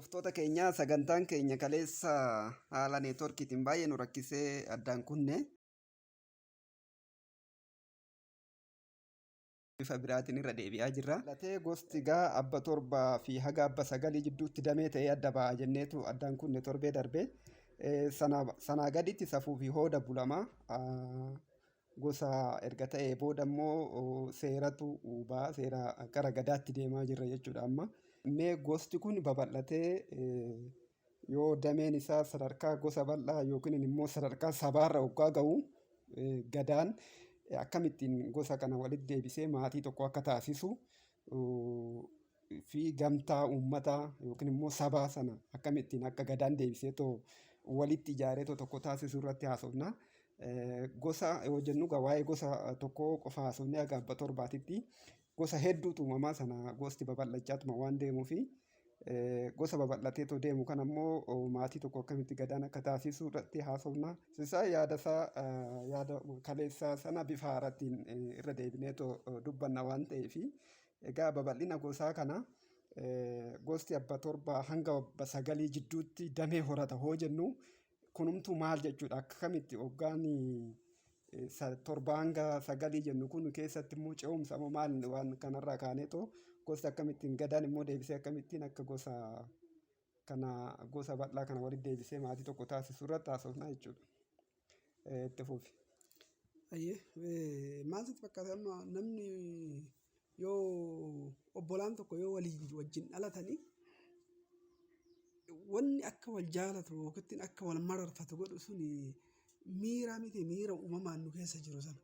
Hordoftoota keenya sagantaan keenya kaleessa haala neetworkiitiin baay'ee nu rakkisee addaan kunne bifa biraatiin irra deebi'aa jirra. Latee gosti gaa abba torbaa fi haga abba sagalii jidduutti damee ta'ee adda ba'a jenneetu addaan kunne torbee darbe. Sanaa gaditti safuu fi hooda bulama. Gosa erga ta'ee booda immoo seeratu ba'a. Seera gara gadaatti deemaa jirra jechuudha amma. Mee gosti kun babal'atee yoo dameen isaa sadarkaa gosa bal'aa yookiin immoo sadarkaa sabaarra waggaa ga'u gadaan akkamittiin gosa kana walitti deebisee maatii tokko akka taasisu fi gamtaa uummataa yookiin immoo sabaa sana akkamittiin akka gadaan deebisee walitti ijaaree tokko taasisu irratti haasofna. Gosa yoo jennu waa'ee gosa tokkoo qofa haasofnee haga abba torbaatitti gosa hedduutu uumamaa sana gosti babal'achaatuma waan deemuufi gosa babal'ateetoo deemu kan ammoo maatii tokko akkamitti gadaan akka taasisu irratti haasofna. Sisaa yaada kaleessaa sana bifa haaraattiin irra deebineetoo dubbanna waan ta'eefi egaa babal'ina gosaa kana gosti abba torbaa hanga abba sagalii jidduutti damee horata hoo jennu kunumtuu maal jechuudha akkamitti hoggaan torbaa hanga sagalii jennu kun keessatti immoo ce'umsa moo maal waan kanarraa kaaneetoo gosti akkamittiin gadaan immoo deebisee akkamittiin akka gosa bal'aa kana walitti deebisee maatii tokko taasisu irratti haasofna jechuudha. Itti fufi. Maal sitti fakkaata amma namni yoo obbolaan tokko yoo wajjin dhalatanii wanni akka wal jaalatu yookiin akka wal mararfatu godhu suni miira miti miira uumamaan nu keessa jiru sana.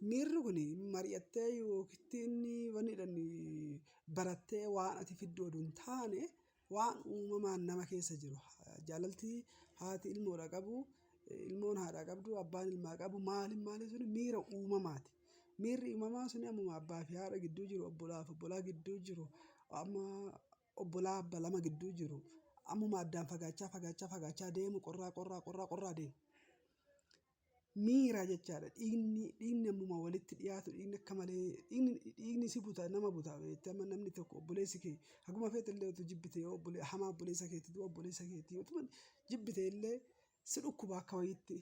Miirri kun mari'attee yookiin wanni barattee waan ati fiddu oduu hin taane waan uumamaan nama keessa jiru. Jaalalti haati ilmoodha qabu, ilmoon haadha qabdu, abbaan ilmaa qabu maali suni miira uumamaati. Miirri uumamaa suni ammuma abbaa fi haadha gidduu jiru, obbolaa fi obbolaa gidduu jiru, amma obbolaa abba lama gidduu jiru. Ammuma addaan fagaachaa deemu qorraa deemu. Miira jechaadha. Dhiigni ammuma walitti dhiyaatu dhiigni akka malee dhiigni si buta nama buta. Amma namni tokko obboleessi kee haguma feete illee utuu jibbite yoo hamaa obboleessa keetii obboleessa keetii yoo jibbite illee si dhukkuba akka wayiitti.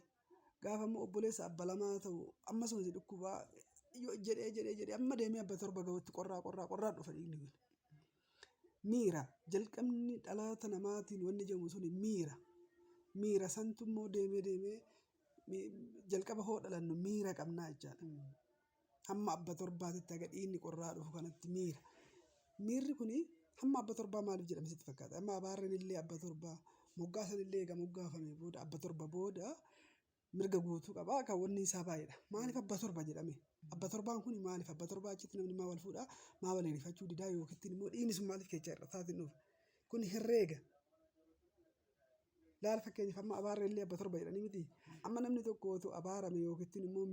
Gaafa immoo obboleessa abba lamaa ta'u ammasuma si dhukkuba jedhee amma deemee abba torba ga'utti qorraa dhufa dhiigni kun. Miira jalqabni dhaloota namaatiin wanni jedhamu suni miira santu immoo deemee jalqaba hoo dhalannu miira qabnaa jechaadha. Hamma abba torbaatitti haga dhiigni qorraa dhufu kanatti miira. Miirri kuni hamma abba torbaa maaliif jedhame sitti fakkaata? Amma abaarreen illee abba torbaa moggaasan illee egaa moggaafame booda abba torba booda mirga guutuu qabaa kan wanni isaa baay'eedha. Maaliif abba torba jedhame? Abba torbaan kun maaliif abba torbaa achitti namni maa wal fuudhaa maa wal hirrifachuu didaa yookiin immoo dhiigni sun maaliif keessa irra taatiin dhufa? Kun herreega. Laal fakkeenyaaf amma abaarreen illee abba torba jedhanii miti. Amma namni tokko otoo abaarame yookiin immoo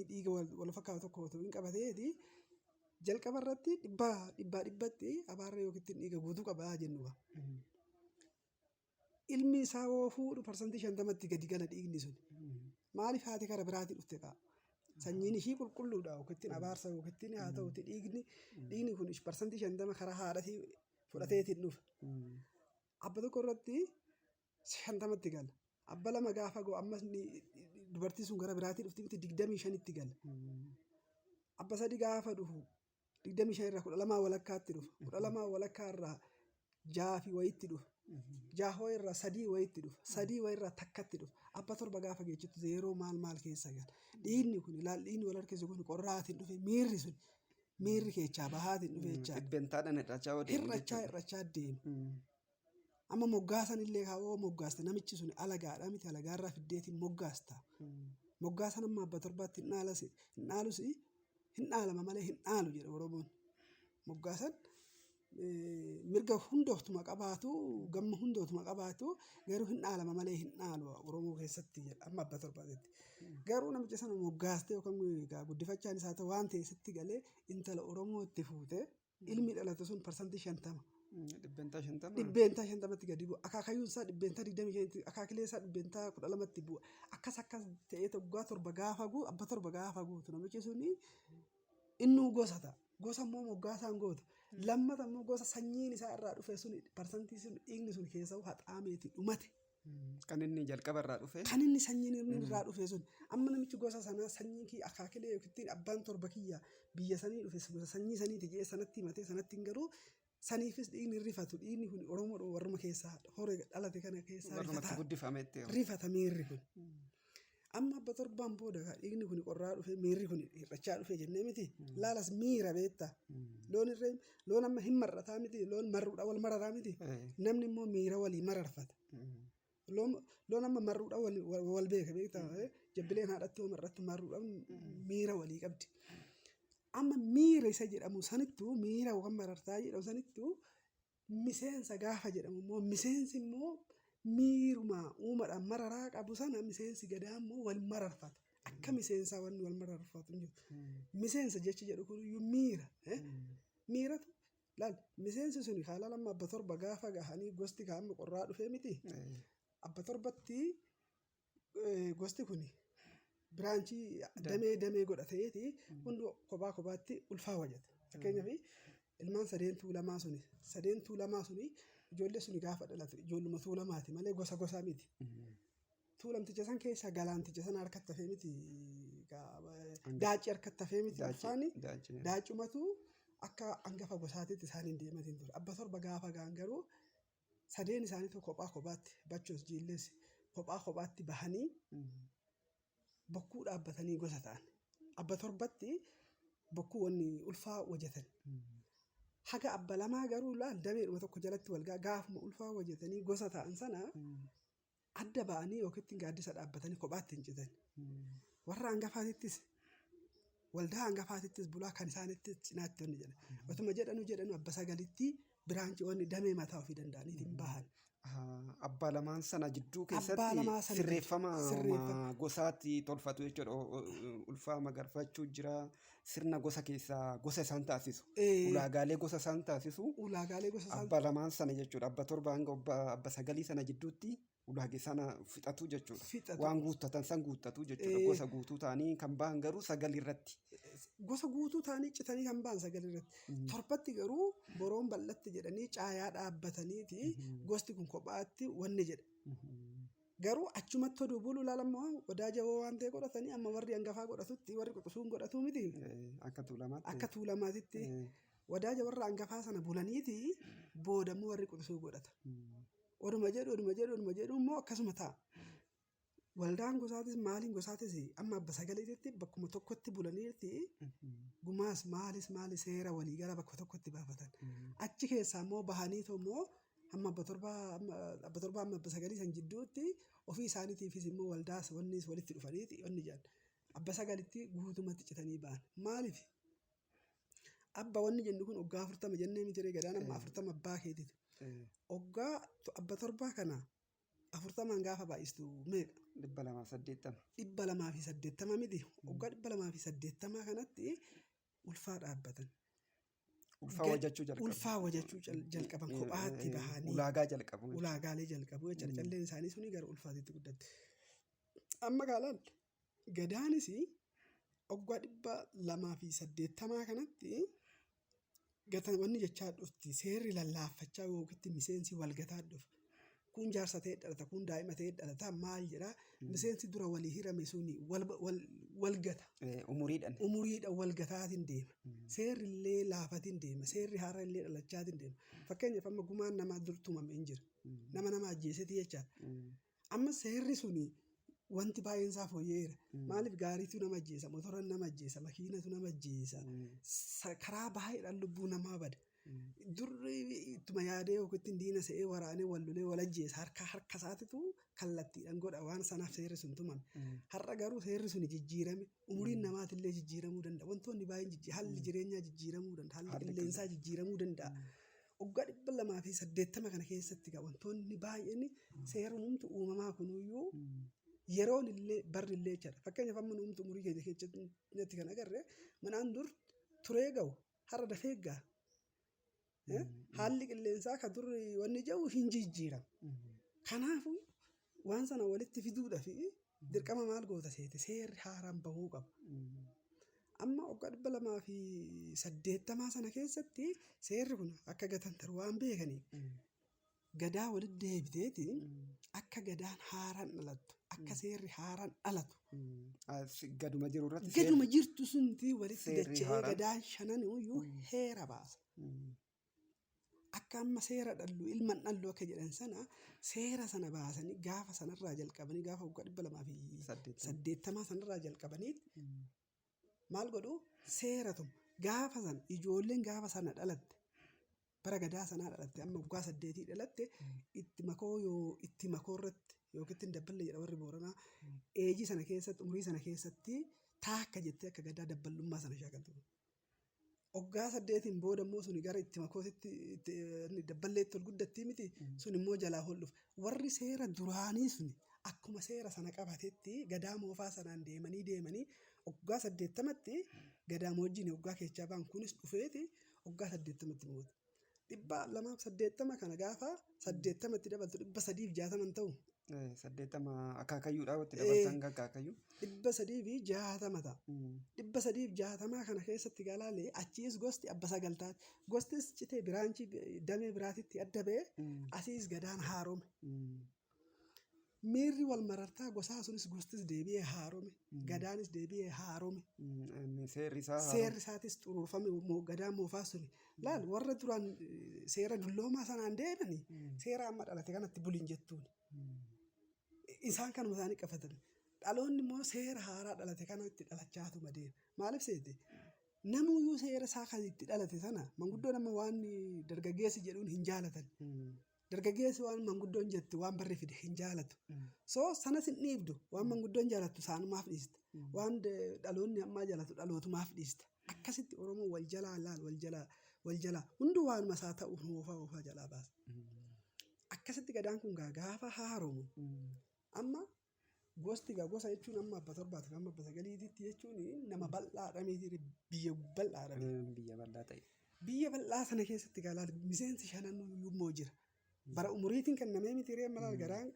dhiiga wal fakkaatu tokko otoo hin qabateeti jalqaba irratti dhibbatti abaarree yookiin dhiiga guutuu qabaa jennuudha. Ilmi isaa yoo fuudhu parsantii 50tti gadi gala dhiigni sun. Maaliif haati kara biraatii dhufte qaba? Sanyiin ishii qulqulluudha yookiin abaarsa yookiin haa ta'uti dhiigni kun parsantii 50 karaa haadhatii fudhateetiin dhufa. Abba tokko irratti 50tti gala. Abba lama gaafa ga'u ammas dubartii sun gara biraatii dhufti miti 25tti gala. Abba sadi gaafa dhufu 25 irraa 12 walakkaatti dhufa. 12 walakkaa irraa 6 wayitti dhufa. 6 irraa 3 wayitti dhufa. 3 wayirraa takkatti dhufa. Abba torba gaafa geejjibtu zeeroo maal keessa gala. Dhiigni kun dhiigni wal harkisuu kun qorraatiin dhufe miirri sun miirri keechaa bahaatiin dhufe jechaadha. Dhibbentaadhaan hirrachaa deema. Amma moggaasan illee kaawoo moggaaste namichi sun alagaadha miti alagaarraa fiddeetiin moggaasta. Moggaasan amma abba torbaatti hin dhaalama malee hin dhaalu jedha Oromoon. Moggaasan mirga hundooftuma qabaatu gamma hundooftuma qabaatu garuu hin dhaalama malee hin dhaalu Oromoo keessatti jedha amma abba torbaatti. Garuu namicha sana moggaastee yookaan guddifachaan isaa ta'u waan ta'e sitti galee intala Oromoo itti fuute ilmi dhalate sun parsantii 50. Dhibbeentaa 50tti gadi bu'a. Akaakayyuun isaa dhibbeentaa 25 akaakilee isaa dhibbeentaa 12tti bu'a. Akkas ta'ee waggaa torba gaafa guutu abba torba gaafa guutu namichi suni innuu gosa ta'a. Gosa immoo moggaasaan goota. Lammata immoo gosa sanyiin isaa irraa dhufe sun parsantii sun dhiigni sun keessa haxaameeti dhumate. Kan inni jalqaba irraa dhufe. Kan inni sanyiin inni irraa dhufe sun amma namichi gosa sanaa sanyii kiyya akaakilee yookiin abbaan torba kiyya biyya sanii dhufe gosa sanyii saniiti jedhee sanatti himatee sanatti hin garuu saniifis dhiigni rifatu dhiigni kun Oromoo warruma keessaa horee dhalate kana keessaa rifata miirri kun. Amma abba torbaan booda dhiigni kun qorraa dhufe miirri kun hir'achaa dhufe jennee miti laalas miira beektaa loon amma hin marrataa miti loon marruudha wal mararaa miti namni immoo miira walii mararfata. Loon amma marruudha wal beeka beektaa jabbileen haadhatti marratti marruudha miira walii qabdi. Amma miira isa jedhamu sanittuu miira waan marartaa jedhamu sanittuu miseensa gaafa jedhamu immoo miseensi immoo miiruma uumadhaan mararaa qabu sana miseensi gadaa immoo wal mararfata. Akka miseensaa wanni wal mararfatu hin jiru. Miseensa jechi jedhu kun iyyuu miira. Miiratu laal miseensi suni haala lama abba torba gaafa gahanii gosti kaa'amma qorraa dhufee miti. Abba torbatti gosti kuni biraanchii damee godhateeti hundi kophaa kophaatti ulfaa wajjata. Fakkeenyaaf ilmaan sadeen tuulamaa suni ijoollee suni gaafa dhalatu ijoolluma tuulamaati malee gosa gosaa miti. Tuulamticha san keessa galaanticha san harkatti hafee miti daacii harkatti hafee miti ulfaani daacumatu akka hangafa gosaatiitti isaaniin deematiin ture. Abba torba gaafa ga'an garuu sadeen isaaniitu kophaa kophaatti bachoos jiilleessi kophaa kophaatti bahanii bokkuu dhaabbatanii gosa ta'an. Abba torbatti bokkuu wanni ulfaa wajjatan. Haga abba lamaa garuu laal dameedhuma tokko jalatti wal gaafuma ulfaa wajjatanii gosa ta'an sana adda ba'anii yookiin gaaddisa dhaabbatanii kophaatti hin citan. Warra hangafaatittis waldaa hangafaatittis bulaa kan isaanitti cinaatti wanni jedhan. Otuma jedhanu abba sagalitti biraanchii wanni damee mataa ofii danda'aniitiin bahan. Abbaa lamaan sana jidduu keessatti sirreeffama gosaatti tolfatu jechuudha. Ulfaa magarfachuu jira. Sirna gosa keessaa gosa isaan taasisu. Ulaagaalee gosa isaan taasisu. Abbaa lamaan sana jechuudha. Abba torba hanga abba sagalii sana jidduutti ulaagee sana fixatu jechuudha. Waan guuttatan san guuttatu jechuudha. Gosa guutuu ta'anii kan bahan garuu sagal irratti. Gosa guutuu ta'anii citanii kan bahan sagal irratti. Torbatti garuu boroon bal'atti jedhanii caayaa dhaabbataniiti gosti kun kophaatti wanni jedha. Garuu achumatti oduu buluu laalammoo odaa jaboo waan ta'e godhatanii amma warri hangafaa godhatutti warri quxusuun godhatu miti. Akka tuulamaatitti odaa jabarra hangafaa sana bulaniiti boodammoo warri quxusuu godhata. Oduma jedhu immoo akkasuma ta'a. Waldaan gosaatis maaliin gosaatis amma abba sagaleetitti bakkuma tokkotti bulaniiti gumaas maalis seera walii gara bakka tokkotti baafatan. Achi keessaa immoo bahaniitu immoo amma abba torba amma abba sagalii san jidduutti ofii isaaniitiifis immoo waldaas wannis walitti dhufaniiti wanni jedhan. Abba sagalitti guutumatti citanii ba'an. Maaliif? Abba wanni jennu kun waggaa 40 jennee miti gadaan amma 40 abbaa keetiiti. Waggaa abba torbaa kana 40 gaafa baay'istu meeqa? 280. 280 miti. Waggaa 280 kanatti ulfaa dhaabbatan. Ulfaa wajjachuu jalqaban kophaatti bahanii. Ulaagaalee jalqabu jechuudha. Calleen isaanii suni gara ulfaatitti guddatte. Amma gaalaan gadaanis waggaa 280 kanatti wanni jechaa dhufti seerri lallaaffachaa yookiin miseensi walgataa dhufu. Kun jaarsa ta'e dhalata kun daa'ima ta'e dhalata maal jedhaa miseensi dura walii hirame suni walgata. Umuriidhaan walgataatiin deema. Seerri illee laafatiin deema. Seerri haara illee dhalachaatiin deema. Fakkeenyaaf amma gumaan namaa dur tumame hin jiru. Nama ajjeeseti jechaadha. Amma seerri suni wanti baay'een isaa fooyya'eera. Maaliif gaariitu nama ajjeesa, motoraan nama ajjeesa, makiinatu nama ajjeesa. Karaa baay'eedhaan lubbuu namaa bada. Durri ittuma yaadee yookiin diina se'ee waraanee wal lolee wal ajjeesa harka isaatitu kallattiidhaan godha waan sanaaf seerri sun tumame. Har'a garuu seerri sun jijjiirame umuriin namaatillee jijjiiramuu danda'a. Wantoonni baay'een haalli jireenyaa jijjiiramuu danda'a. Haalli qilleensaa jijjiiramuu danda'a. Waggaa 280 kana keessatti wantoonni baay'een seerumti uumamaa kunuyyuu yeroon illee barri illee jechaadha. Fakkeenyaaf amma nuumtu umurii keenya keessatti kan agarre manaan dur turee ga'u har'a dafee ga'a. Haalli qilleensaa kan dur wanni jiru hin jijjiiramu. Kanaafuu waan sana walitti fiduudhaaf dirqama maal goota seete seerri haaraan bahuu qaba. Amma waggaa 280 sana keessatti seerri kun akka gatantaru waan beekaniif gadaa walitti deebiteeti akka gadaan haaraan dhalattu akka seerri haaraan dhalatu. Gaduma jiru irratti Gaduma jirtu sunti walitti dacha'ee gadaan shanan iyyuu heera baasa. Akka amma seera dhallu ilman dhallu akka jedhan sana seera sana baasanii gaafa sanarraa jalqabanii gaafa waggaa 280 sanarraa jalqabanii maal godhu seeratu gaafa sana ijoolleen gaafa sana dhalatte bara gadaa sanaa dhalatte amma waggaa 8 dhalatte itti makoo irratti yookiin ittiin dabballe jedha warri Booranaa eejii sana keessatti umurii sana keessatti taakka jettee akka gadaa dabballummaa sana shaakaltu. Waggaa 8 booda immoo suni gara itti makootitti dabballeetti ol guddattii miti sun immoo jalaa ol dhufa. Warri seera duraanii suni akkuma seera sana qabatetti gadaa moofaa sanaan deemanii waggaa 80tti gadaa wajjin waggaa keechaa ba'an kunis dhufeeti waggaa 80tti moote. 280 kana gaafa 80tti dabaltu 360 ta'u. 80 akaakayyuudha watti dabaltan akaakayyuu. 360 ta'a. 360 kana keessatti galaalee achiis gosti 9 taati. Gostis citee biraanchii damee biraatitti adda ba'ee asiis gadaan haarome. Miirri wal marartaa gosaa sunis gostis deebi'ee haarome. Gadaanis deebi'ee haarome. Seerri isaatis xuruurfame gadaa moofaa suni. Laal warra duraan seera dulloomaa sanaan deemanii seera amma dhalate kanatti buliin jettuun. Isaan kanuma isaanii qabatan. Dhaloonni immoo seera haaraa dhalate kana itti dhalachaatuma deema. Maaliif seete? Namuyyuu seera isaa kan itti dhalate sana manguddoo nama waan dargaggeessi jedhuun hin jaalatan. Dargaggeessi waan manguddoon jettu waan barri fide hin jaalatu. So sanas hin dhiibdu waan manguddoon jaalattu saanumaaf dhiista. Waan dhaloonni ammaa jaalatu dhalootumaaf dhiista. Akkasitti Oromoo wal jalaa laal wal jalaa hunduu waanuma isaa ta'uuf moofaa jalaa baasa. Akkasitti gadaan kun gaafa haaromu amma gosti gosa jechuun amma 7 fi amma 9 jechuun nama bal'aadha miti biyya bal'aadha. Biyya bal'aa ta'e. Biyya bal'aa sana keessatti gaalaal miseensi 5 immoo jira. Bara umuriitiin kan namee miti ree malaal garaan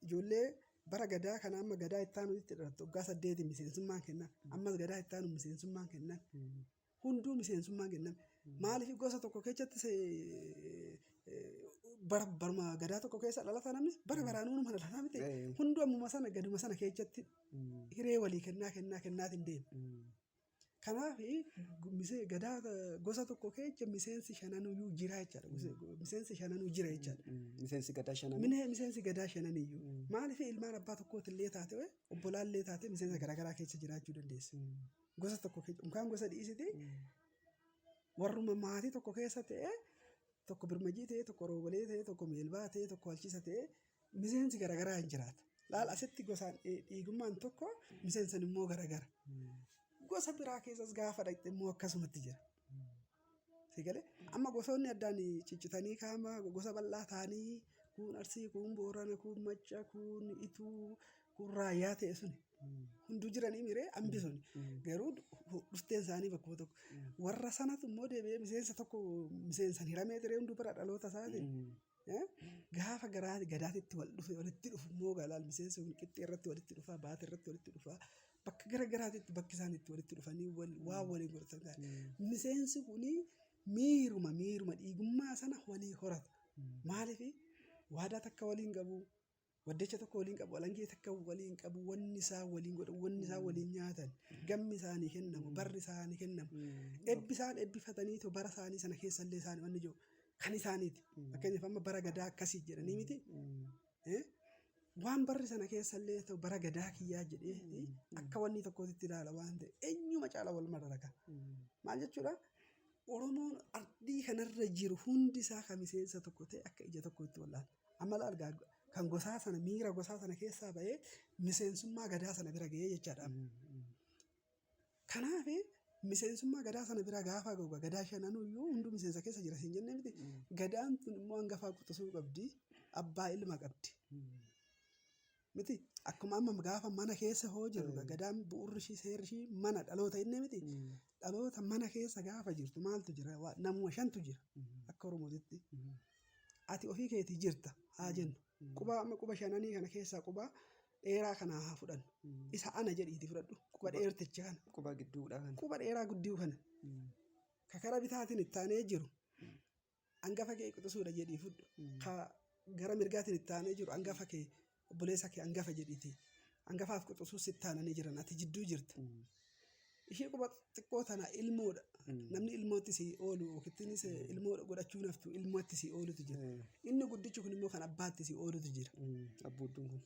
ijoollee bara gadaa kana amma gadaa ittaanu itti dhalattu waggaa 8 miseensummaan kennan ammas gadaa ittaanu miseensummaan kennan hunduu miseensummaan kennan maaliif gosa tokko keessatti barma gadaa tokko keessa dhalata namni bara baraanuu nama dhalata miti hunduu ammuma sana gaduma sana keessatti hiree walii kennaatiin deema. Kanaaf gadaa gosa tokko keessa miseensi 5 jira jechaadha. Miseensi 5 jira jechaadha. Miseensi gadaa 5. Miseensi gadaa 5 iyyuu. Maaliif ilmaan abbaa tokkootti illee taate obbolaan illee taate miseensa garaagaraa keessa jiraachuu dandeessi. Gosa tokko keessa mukaan gosa dhiisiti warruma maatii tokko keessa ta'e tokko birmajii ta'e tokko roobalee ta'e tokko meelbaa ta'e tokko halchisa ta'e miseensi garaagaraa hin jiraata. Laal asitti gosaan dhiigummaan tokko miseensan immoo garaagara. Gosa biraa keessas gaafa dhaqxe immoo akkasumatti jira. Sigalee amma gosoonni addaan ciccitanii kaama gosa bal'aa ta'anii kun Arsii kun Boorana kun Macca kun Ituu kun Raayyaa ta'e suni hunduu jiranii miree hambi suni garuu dhufteen isaanii bakka tokko warra sanatu immoo deebi'ee miseensa tokko miseensan hiramee ture hunduu bara dhaloota isaati. Gaafa gadaatitti walitti dhufu immoo gaalaal miseensa kun qixxee irratti walitti dhufaa baate irratti walitti dhufaa. Bakka garaagaraatti bakki isaan itti walitti dhufanii waa waliin godhatan gaari. Miseensi kuni miiruma dhiigummaa sana walii horata. Maaliif waadaa takka waliin qabu, waddecha tokko waliin qabu, alangee takka waliin qabu, wanni isaa waliin godhan, wanni isaa waliin nyaatan, gammi isaanii kennamu, barri isaanii kennamu. Eebbi isaan eebbifatanii bara isaanii sana keessallee isaanii wanni jiru kan isaaniiti. Fakkeenyaaf amma bara gadaa akkasii jedhanii miti. Waan barri sana keessallee ta'u bara gadaa kiyyaa jedhee akka wanni tokkotti ilaala waan ta'e eenyuma caala wal mararaka. Maal jechuudha? Oromoon ardii kanarra jiru hundi isaa kan miseensa tokko ta'e akka ija tokkotti wallaala. Amma argaa kan gosaa sana miira gosaa sana keessaa ba'ee miseensummaa gadaa sana bira ga'ee jechaadha. Kanaaf miseensummaa gadaa sana bira gaafa ga'u gadaa 5 iyyuu hunduu miseensa keessa jira siin jennee miti. Gadaan tun immoo hangafaa quxisuu qabdi abbaa ilma qabdi. Miti akkuma amma gaafa mana keessa hoo jiru gadaan bu'uurri ishii seerri ishii mana dhaloota inni miti dhaloota mana keessa gaafa jirtu maaltu jira namuma 5tu jira akka Oromootitti ati ofii keetii jirta haa jennu quba 5 kana keessaa quba dheeraa kana haa fudhannu. Isa ana jedhiiti fudhadhu. Quba dheerticha kana. Quba gidduudha kana. Quba dheeraa gudduu kana. Ka karaa bitaatiin itti aanee jiru hangafa kee quxisuudha jedhii fudhu. Ka gara mirgaatiin itti aanee jiru hangafa kee obboleessa kee hangafa jedhiiti. Hangafaaf quxisuus itti aananii jiran ati jidduu jirta. Ishee quba xiqqoo tana ilmoodha. Namni ilmootti si oolu yookiinis ilmoodha godhachuu naftu ilmootti si oolutu jira. Inni guddichi kun immoo kan abbaatti si oolutu jira. Abbuudduun kun.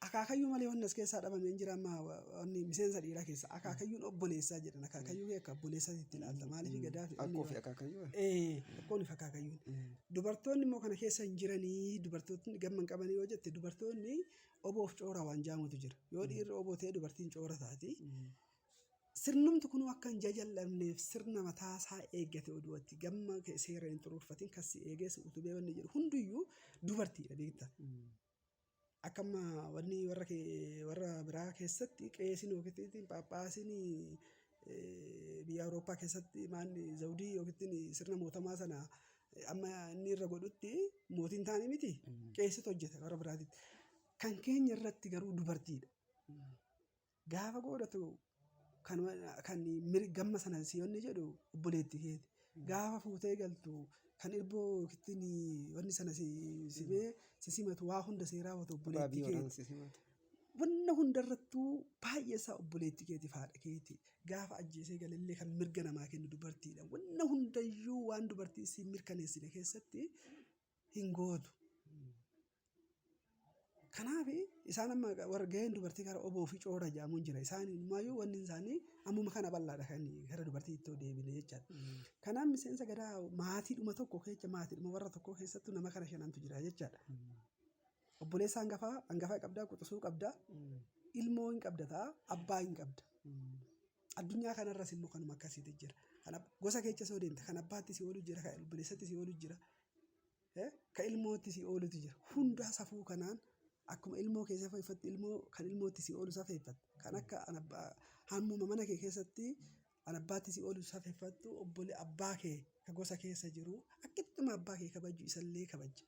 Akaakayyuu malee wanni as keessaa dhabamee jira amma wanni miseensa dhiiraa keessa akaakayyuun obboleessaa jedhan akaakayyuu akka obboleessaa itti ilaalta maaliif gadaa fi akkoo fi akaakayyuu. Akkoon fi akaakayyuun. Dubartoonni immoo kana keessa hin jiranii dubartoonni gamman qabanii yoo jette dubartoonni oboof coora waan jaamutu jira. Yoo dhiirri oboo ta'e dubartiin coora taati. Sirnumti kun akka hin jajallamneef sirna mataasaa eeggate oduutti gamma seera hin xuruurfatiin kasi eegeessi utubee wanni jedhu hundiyyuu dubartiidha beekta. Akkama wanni warra biraa keessatti qeesiin yookiin paappaasiin biyya Awurooppaa keessatti maanni zawudii yookiin sirna mootummaa sana amma inni irra godhutti mootiin taa'anii miti qeessitu hojjeta warra biraatitti. Kan keenya irratti garuu dubartiidha. Gaafa godhatu kan gamma sana siyoonni jedhu obboleetti keeti. Gaafa fuutee galtu kan irboo yookiin wanni sana simee simatu waa hunda seeraa wata obboleetti keeti. Wanna hundarrattuu baay'ee isaa obboleetti keetiif haadha keeti. Gaafa ajjeesee galallee kan mirga namaa kennu dubartiidha. Wanna hundayyuu waan dubartii si mirkaneessine keessatti hin gootu. Kanaaf isaan amma warra gaheen dubartii karaa oboo fi coora jaamuun jira. Isaan immoo wanni isaanii ammuma kana bal'aadha kan gara dubartii itti deebine jechaadha. Kanaaf miseensa gadaa maatiidhuma tokko keessa maatiidhuma warra tokko keessattuu nama kana shanantu jira jechaadha. Obboleessa hangafaa qabdaa, quxisuu qabdaa, ilmoo hin qabda ta'a, abbaa hin qabda. Addunyaa kanarras immoo kanuma akkasiitu jira. Gosa keessa soo deemte kan abbaatti si oolu jira, kan obboleessatti si oolu jira, kan ilmootti si oolutu jira. Hundaa safuu kanaan akkuma ilmoo keessa feeffatti ilmoo kan ilmootti si oolu safeeffatu. Kan akka hammuma mana kee keessatti abbaatti si oolu safeeffattu obbolee abbaa kee kan gosa keessa jiru akkittuma abbaa kee kabaju isallee kabaja.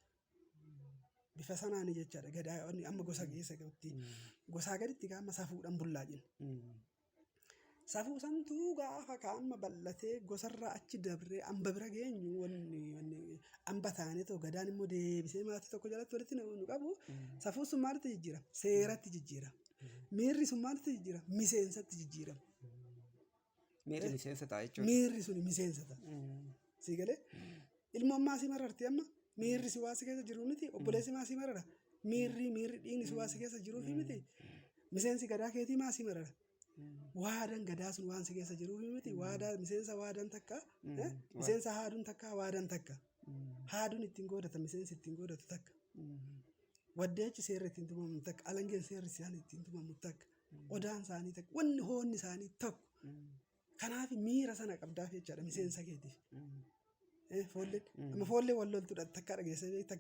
Bifa sanaani jechaadha gadaa amma gosa keessa galutti gosaa gaditti gaama safuudhaan bullaa jenna. Safuu santuu gaafa kaa'amma bal'atee gosarraa achi dabree amba bira geenyu wanni amba taanee ta'u gadaan immoo deebisee maatii tokko jalatti walitti nu qabu safuu sun maalitti jijjiirama? Seeratti jijjiirama. Miirri sun maalitti jijjiirama? Miseensatti jijjiirama. Miirri miseensa ta'a jechuudha. Miirri sun miseensa ta'a. Si galee ilmoon maasii mararti amma miirri si waasi keessa jiru miti obboleessi maasii marara miirri dhiigni si waasi keessa jiruufi miti miseensi gadaa keetii maasii marara. Waadaan gadaa sun waan si keessa jiruufi miti waadaa miseensa waadaan takka miseensa haaduun takka waadaan takka haaduun ittiin godhata miseensi ittiin godhatu takka waddeechi seerri ittiin tumamu takka alangeen seerri isaanii ittiin tumamu takka odaan isaanii takka wanni hoonni isaanii tokko kanaaf miira sana qabdaaf jechaadha miseensa keetiif. Foollee wal loltuudha takka dhageessee beekta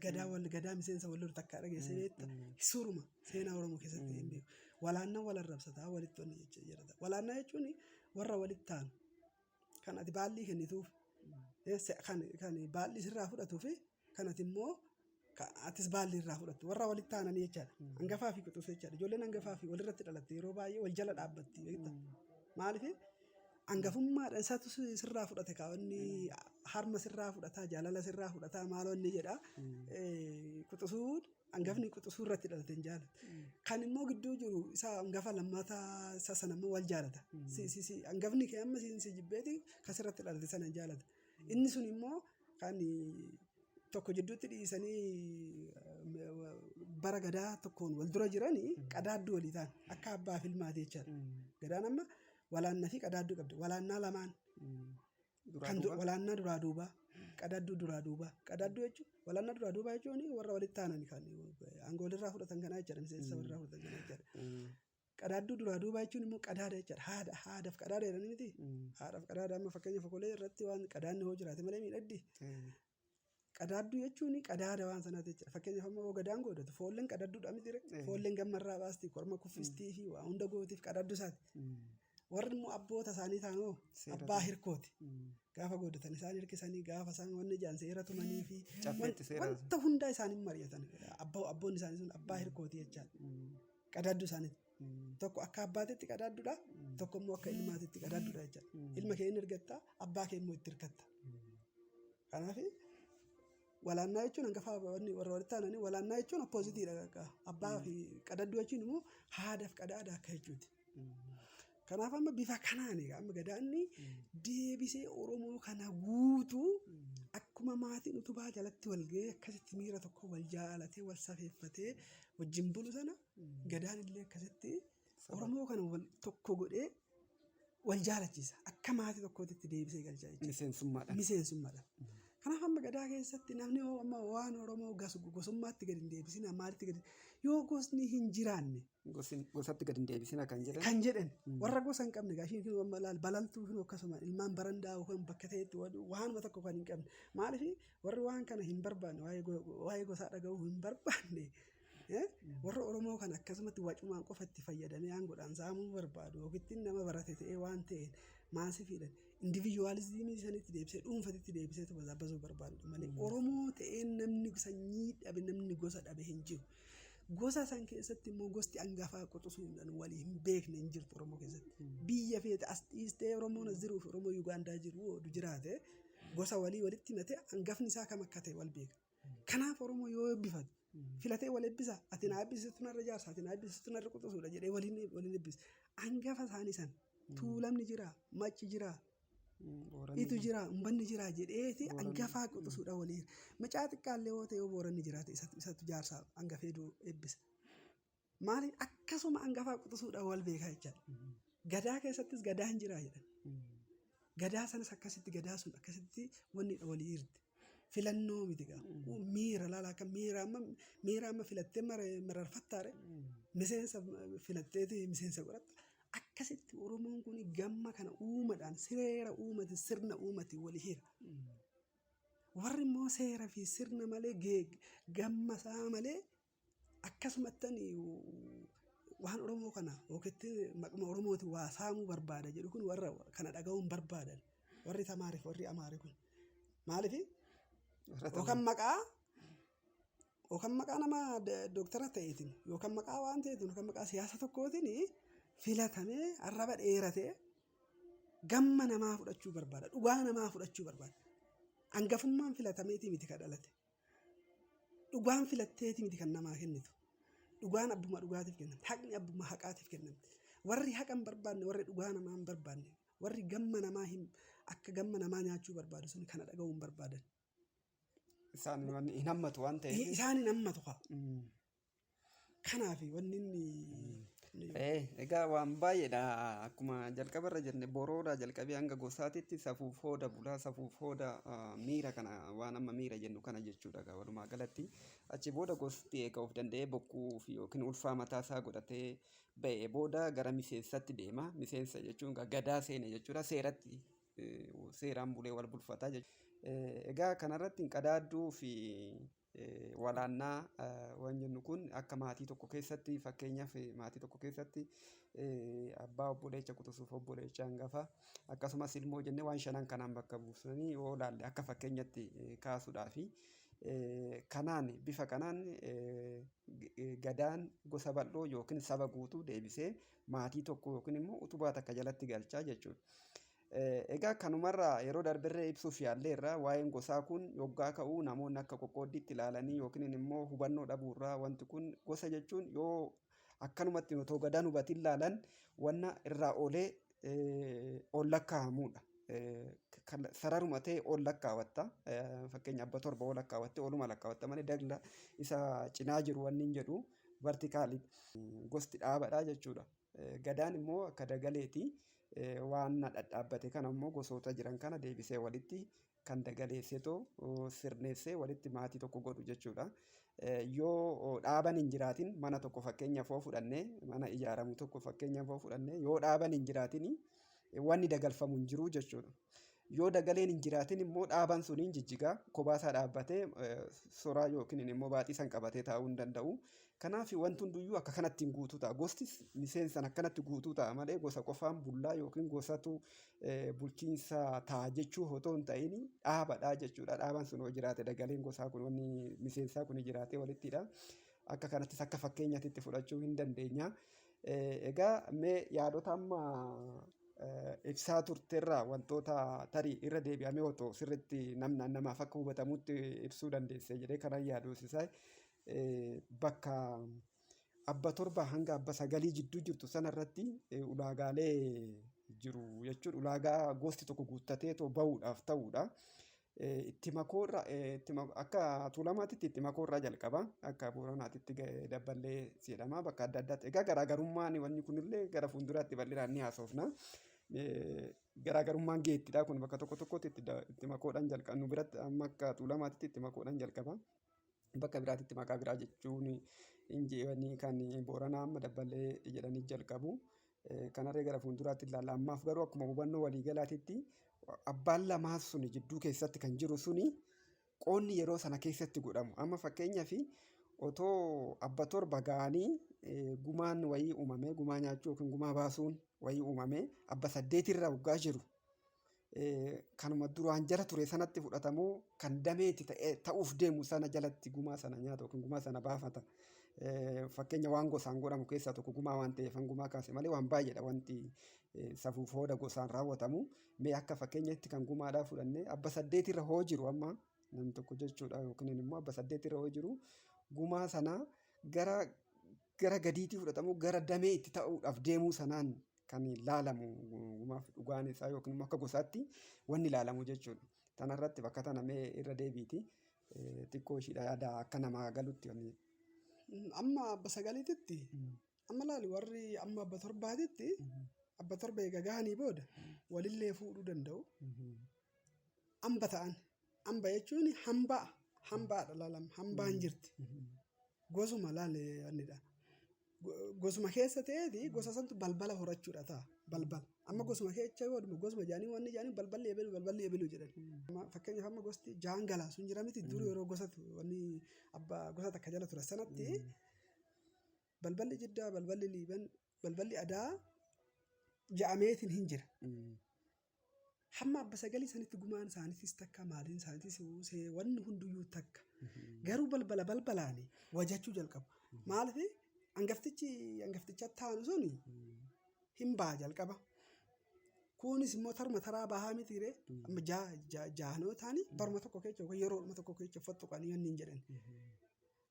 gadaa miseensa wal loltu takka dhageessee beekta suruma seenaa Oromoo keessatti hin beeku. Walaannaa wal arrabsataa walitti wanni jecha jedhata. Walaannaa jechuun warra walitti taanu kan ati baallii kennituuf kan baallii sirraa fudhatuufi kan ati immoo atis baallii irraa fudhattu warra walitti taananii jechaadha. Hangafaa fi quxisuu jechaadha. Ijoolleen hangafaa fi walirratti dhalatte yeroo baay'ee wal jala dhaabbatti beekta. Maaliif hangafummaadhaan isaatu sirraa fudhate kaawwanni harma sirraa fudhataa jaalala sirraa fudhataa maaloo inni jedha. Quxisuun hangafni quxisuu irratti dhalate hin jaalatu. Kan immoo gidduu jiru isa hangafa lammataa isa sana immoo wal jaalata. Hangafni kee amma si jibbeeti kasirratti dhalate sana hin jaalata. Inni sun immoo kan tokko jidduutti dhiisanii bara gadaa tokkoon wal dura jiranii qadaadduu walii ta'an akka abbaaf ilmaati jechaadha. Gadaan amma walaannaa fi qadaadduu qabdi. Walaannaa lamaan walaannaa duraa duubaa qadaadduu duraa duubaa qadaadduu jechuun walaannaa duraa duubaa jechuun warra walitti taananii kan aangoo walirraa fudhatan kanaa jechaadha miseensa walirraa fudhatan kanaa jechaadha. Qadaadduu duraa duubaa jechuun immoo qadaada jechaadha. Haadaaf qadaada jedhanii miti. Haadaaf qadaada amma fakkeenyaaf okolee irratti waan qadaadni hoo jiraate malee miidhagdi. Qadaadduu jechuun qadaada waan sanaati jechuudha. Fakkeenyaaf amma gadaan godhatu foolleen qadaadduudha miti. Foolleen gammarraa baasti korma kuffistii fi waa hunda gootiif qadaadduu isaati. warri immoo abboota isaanii taanoo Seera abbaa ta'e. hirkooti. Gaafa godhatan isaan hirkisanii gaafa isaan wanni jaan seera tumanii fi Caffeetti seera. wanta hundaa isaanii mari'atan abboonni isaanii sun abbaa hirkooti jechaadha. Qadaaddu isaaniiti. Tokko akka abbaatitti qadaadduudha. Tokko immoo akka ilmaatitti qadaadduudha jechaadha. Ilma kee inni ergatta abbaa kee immoo itti hirkatta. Kanaaf walaannaa jechuun hangafa warra walitti aananii walaannaa jechuun oppoozitiidha. Abbaa fi qadadduu jechuun immoo haadhaaf qadaada akka jechuuti. Kanaaf amma bifa kanaan amma gadaanni deebisee Oromoo kana guutuu akkuma maatiin utubaa jalatti wal ga'ee akkasitti miira tokko wal jaalatee wal safeeffatee wajjin bulu sana gadaan illee akkasitti Oromoo kana wal tokko godhee wal jaalachiisa. Akka maatii tokkootti deebisee galchaa jechuudha. Miseensummaadha. Kanaaf amma gadaa keessatti namni amma waan Oromoo gosummaatti gadi hin deebisina maalitti gadi yoo gosni hin jiraanne Gosatti gadi hin deebisina kan jedhan. kan jedhan warra gosa hin qabne gaashiin kun amma laal balaltuu fi akkasuma ilmaan barandaa yookaan bakka ta'etti waanuma tokko kan hin qabne maaliif warri waan kana hin barbaanne waa'ee gosaa dhaga'uu hin barbaanne warra Oromoo kan akkasumatti wacumaan qofa itti fayyadamee aangoodhaan saamuu barbaadu yookiin nama barate ta'ee waan ta'een maasifiidhaan individualizimii sanitti deebisee dhuunfatitti deebisee bazaabasuu barbaadudha malee Oromoo ta'ee namni sanyii dhabe namni gosa dhabe hin jiru. Gosa san keessatti immoo gosti hangafaa quxisuudhaan walii hin beekne hin jirtu Oromoo keessatti. Biyya feete as dhiistee Oromoon as jiruu fi Oromoo Yuugaandaa jiru oduu jiraate gosa walii walitti himatee hangafni isaa kam akka ta'e wal beeka. Kanaaf Oromoo yoo eebbifatu filatee wal eebbisa ati na eebbisistu narra jaarsa ati na eebbisistu narra quxisuudha jedhee waliin eebbisa. Hangafa isaanii san tuulamni jira machi jira. Itu jira umbanni jira jedheeti hangafaa quxisuudha waliin. Macaa xiqqaallee yoo ta'e yoo booranni jiraate isatu jaarsaa hangafee eebbisa. Maaliif akkasuma hangafaa quxisuudha wal beekaa jechaadha. Gadaa keessattis gadaan jira jedhan. Gadaa sanas akkasitti gadaa sun akkasitti wanni walii hirti. Filannoo miti gaa. Miira laala akka miira amma filattee mararfattaare miseensa filatteeti miseensa godhatta. Akkasitti Oromoon kun gamma kana uumadhaan seera uumati sirna uumati walii hira. Warri immoo seera fi sirna malee gamma isaa malee akkasumattani waan Oromoo kana yookiin maquma Oromooti waa saamuu barbaada jedhu kun warra kana dhaga'uun barbaadan warri Tamaariif warri Amaari kun maaliif yookaan maqaa nama dooktara ta'eetiin yookaan maqaa waan ta'eetiin yookaan maqaa siyaasa tokkootiin filatamee arraba dheeratee gamma namaa fudhachuu barbaada dhugaa namaa fudhachuu barbaada. Hangafummaan filatameeti miti kan dhalate. Dhugaan filatteeti miti kan namaa kennitu. Dhugaan abbuma dhugaatiif kennamti. Haqni abbuma haqaatiif kennamti. Warri haqa hin barbaanne warri dhugaa namaa hin barbaanne warri gamma namaa akka gamma namaa nyaachuu barbaadu sun kana dhaga'uu hin barbaadan. Isaan hin hammatu waan ta'eef. Isaan hin hammatu haa. Kanaaf wanni Egaa waan baay'eedha akkuma jalqabarra jenne boroodha jalqabee hanga gosaatitti safuuf hooda bulaa safuuf hooda miira kana waan amma miira jennu kana jechuudha walumaa galatti achi booda gosti eega of danda'ee bokkuu fi yookiin ulfaa mataa isaa godhatee ba'ee booda gara miseensatti deema miseensa jechuun gadaa seene jechuudha seeratti seeraan bulee wal bulfataa jechuudha. Egaa kanarratti qadaadduu fi walaannaa waan jennu kun akka maatii tokko keessatti fakkeenyaaf maatii tokko keessatti abbaa obboleecha quxisuuf obboleecha hangafa akkasumas ilmoo jennee waan shanan kanaan bakka buusanii yoo ilaalle akka fakkeenyatti kaasuudhaafi kanaan bifa kanaan gadaan gosa bal'oo yookiin saba guutuu deebisee maatii tokko yookiin immoo utubaa takka jalatti galchaa jechuudha. Egaa kanumarraa yeroo darbirree ibsuuf yaalleerra waa'een gosaa kun yoggaa ka'uu namoonni akka qoqqooddiitti ilaalanii yookiin immoo hubannoo dhabuurraa wanti kun gosa jechuun yoo akkanumatti otoo gadaan hubatiin ilaalan wanna irraa oolee ol lakkaa'amudha. Sararuma ta'e ol lakkaawwatta fakkeenya abba torba ol lakkaawwatte oluma lakkaawwatta malee dagla isa cinaa jiru wanni hin jedhu vertikaalii gosti dhaabadha jechuudha. Gadaan immoo akka dagaleeti. Waan dhadhaabbate kana immoo gosoota jiran kana deebisee walitti kan dagaleessetoo sirneessee walitti maatii tokko godhu jechuudha. Yoo dhaaban hin jiraatin mana tokko fakkeenyaaf yoo fudhannee mana ijaaramu tokko fakkeenyaaf yoo fudhannee yoo dhaaban hin jiraatin wanni dagalfamu hin jiru jechuudha. Yoo dagaleen hin jiraatin immoo dhaaban suniin jijjigaa kobaasaa dhaabbatee soraa yookiin immoo baaxii san qabatee taa'uu hin danda'u. Kanaaf wanti hunduyyuu akka kanatti hin guutuu ta'a. Gostis miseensan akkanatti guutuu ta'a malee gosa qofaan bullaa yookiin gosatu bulchiinsa ta'a jechuu otoo hin ta'in dhaabadha jechuudha. Dhaabaan sun yoo jiraate dagaleen gosaa kun wanni miseensaa kun jiraatee walittidha. Akka kanattis akka fakkeenyaatti fudhachuu hin dandeenya. Egaa mee yaadota amma ibsaa turteerraa wantoota tarii irra deebi'amee otoo sirriitti namaaf akka hubatamutti ibsuu dandeesse jedhee kanan yaadosisaa. Bakka abba torba hanga abba sagalii jidduu jirtu sanarratti ulaagaalee jiru jechuudha. Ulaagaa gosti tokko guuttatee bahuudhaaf ta'uudha. Itti makoorra akka Tuulamaatitti itti makoorraa jalqaba. Akka Booranaatitti Dabballee jedhama bakka adda addaatti. Egaa garaagarummaan wanni kunillee gara fuulduraatti bal'inaan ni haasofna. Garaagarummaan geettidha kun bakka tokko tokkotti itti makoodhaan jalqaba. Nu biratti amma akka Tuulamaatitti itti makoodhaan jalqaba. Bakka biraatitti maqaa biraa jechuun injiiwanii kan Booranaa amma Dabballee jedhanii jalqabu. Kanarree gara fuulduraatti ilaalla. Ammaaf garuu akkuma hubannoo waliigalaatitti abbaan lamaa suni jidduu keessatti kan jiru suni qoonni yeroo sana keessatti godhamu. Amma fakkeenyaaf otoo abba torba ga'anii gumaan wayii uumamee gumaa nyaachuu yookiin gumaa baasuun wayii uumamee abba 8 irra waggaa jiru. Kanuma duraan jala ture sanatti fudhatamuu kan dameeti ta'uuf deemu sana jalatti gumaa sana nyaata yookiin gumaa sana baafata. Fakkeenya waan gosaan godhamu keessaa tokko gumaa waan ta'eef gumaa kaase malee waan baay'eedha wanti safuuf hooda gosaan raawwatamu. Mee akka fakkeenyatti kan gumaadhaa fudhannee abba 8 irra hoo jiru amma namni tokko jechuudha yookiin immoo abba 8 irra hoo jiru gumaa sana gara gadiitii fudhatamu gara damee itti ta'uudhaaf deemuu sanaan kan ilaalamu gumaaf dhugaan isaa yookiin immoo akka gosaatti wanni ilaalamu jechuudha. Tanarratti bakka tana mee irra deebiiti xiqqoo ishiidha yaada akka namaa galutti wanni. Amma abba sagaliititti amma laali warri amma abba torbaatitti abba torba eega gahanii booda walillee fuudhuu danda'u. Hamba ta'an hamba jechuun hambaadha laalam hambaan jirti. Gosuma laale wannidha. Gosuma keessa ta'eeti gosa santu balbala horachuudha ta'a balbala. Amma gosuma keessa yooduma gosuma jaanii wanni jaanii balballi eebelu jedhan. Fakkeenyaaf amma gosti jaangala sun jira miti dur yeroo gosatu wanni abba gosa takka jala ture sanatti balballi jiddaa balballi liiban balballi adaa ja'ameetiin hin jira. Hamma abba sagalii sanitti gumaan isaaniitis takka maaliin isaaniitis wanni hunduyyuu takka garuu balbalaani wajachuu jalqabu. Maaliif hangafticha taanu suni hin ba'a jalqaba. Kunis immoo tarma taraa bahaa mitiire amma jaanoo taanii baruma tokko keessa yookaan yeroo tokko keessa fattuqanii wanni hin jedhan.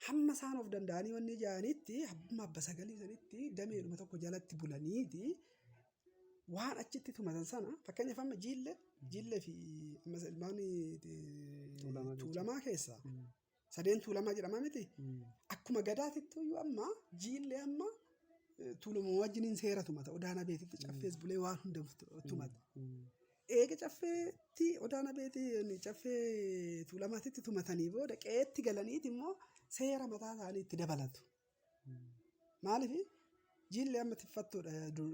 Hamma isaan of danda'anii wanni jaanitti hamma abba sagalii sanitti dameedhuma tokko jalatti bulaniiti waan achitti tumatan sana fakkeenyaaf amma jiillee fi ilmaan Tuulamaa keessaa sadeen Tuulamaa jedhama miti. Akkuma gadaatitti amma jiillee amma Tuulamaa wajjiniin seera tumata odaana beetitti caffees bulee waan hunda tumata. Eega caffeetti odaana beetii caffee Tuulamaatitti tumatanii booda qe'eetti galaniiti immoo seera mataa isaanii itti dabalatu. Maaliif jiillee amma tiffattuudha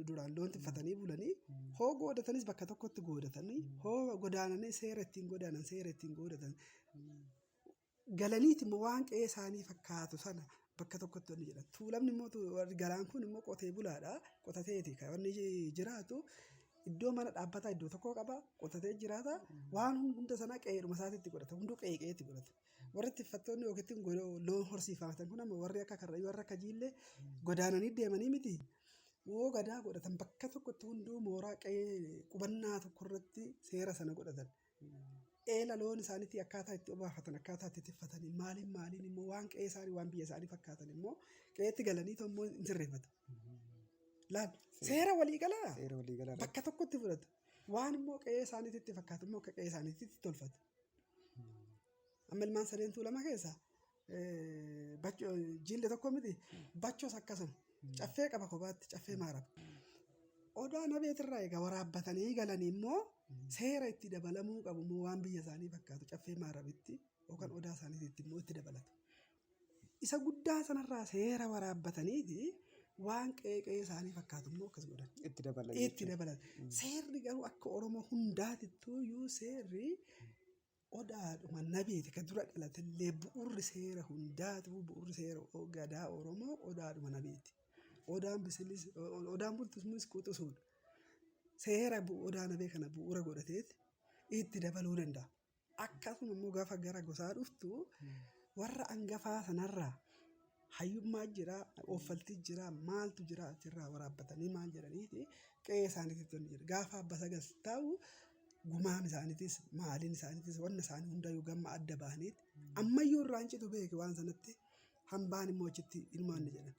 duraan loon tiffatanii bulanii hoo goodatanis bakka tokkotti goodatanii hoo godaananii seera ittiin godatan galaniiti immoo waan qe'ee isaanii fakkaatu sana bakka tokkotti wanni jedhan. Tuulamni immoo galaan kun immoo qotee bulaadha. Qotateeti kan wanni jiraatu iddoo mana dhaabbataa iddoo tokko qaba qotatee jiraata waan hunda sana qe'eedhuma isaatiitti godhata hunduu qe'eetti godhata. Warri tiffattoonni yookiin loon horsiifatan kun amma warri akka karrayyuu warri akka jiillee godaananii deemanii miti. Woo gadaa godhatan bakka tokkotti hunduu mooraa qe'ee qubannaa tokkorratti seera sana godhatan. Eela loon isaaniitti akkaataa itti obaafatan akkaataa itti tiffatanii maaliin immoo waan qe'ee isaanii waan biyya isaanii fakkaatan immoo qe'eetti galanii immoo hin sirreeffatu. Laal seera waliigalaa bakka tokkotti fudhatu waan immoo qe'ee isaaniitti fakkaatu immoo akka qe'ee isaaniitti tolfatu. Amma ilmaan sadeen Tuulamaa keessa jiillee tokko miti bachoos akkasuma caffee qaba kophaatti caffee maaraba. Odaa nabeetirraa egaa waraabbatanii galanii immoo seera itti dabalamuu qabu immoo waan biyya isaanii fakkaatu caffee maarabitti yookaan odaa isaaniitti immoo itti dabalatu. Isa guddaa sanarraa seera waraabbataniiti waan qe'ee isaanii fakkaatu immoo akkas godhan. Itti dabalatu. Seerri garuu akka Oromoo hundaatittuu seerri odaadhuma nabeeti ka dura dhalatallee bu'uurri seera hundaatu bu'uurri seera gadaa Oromoo odaadhuma nabeeti. Odaan bultuunis quxisuudha. Seera odaa nabee kana bu'uura godhateeti itti dabaluu danda'a. Akkasuma immoo gaafa gara gosaa dhuftu warra hangafaa sanarraa hayyummaa jira, offaltii jira, maaltu jira achirraa waraabbatanii maal jedhaniiti qe'ee isaaniitti jira. Gaafa abba sagal taa'u gumaan isaaniitis maaliin isaaniitis wanna isaanii hundayyuu gamma adda bahaniiti. Ammayyuu irraan citu beeke waan sanatti hambaan immoo achitti ilmaanni jedhan.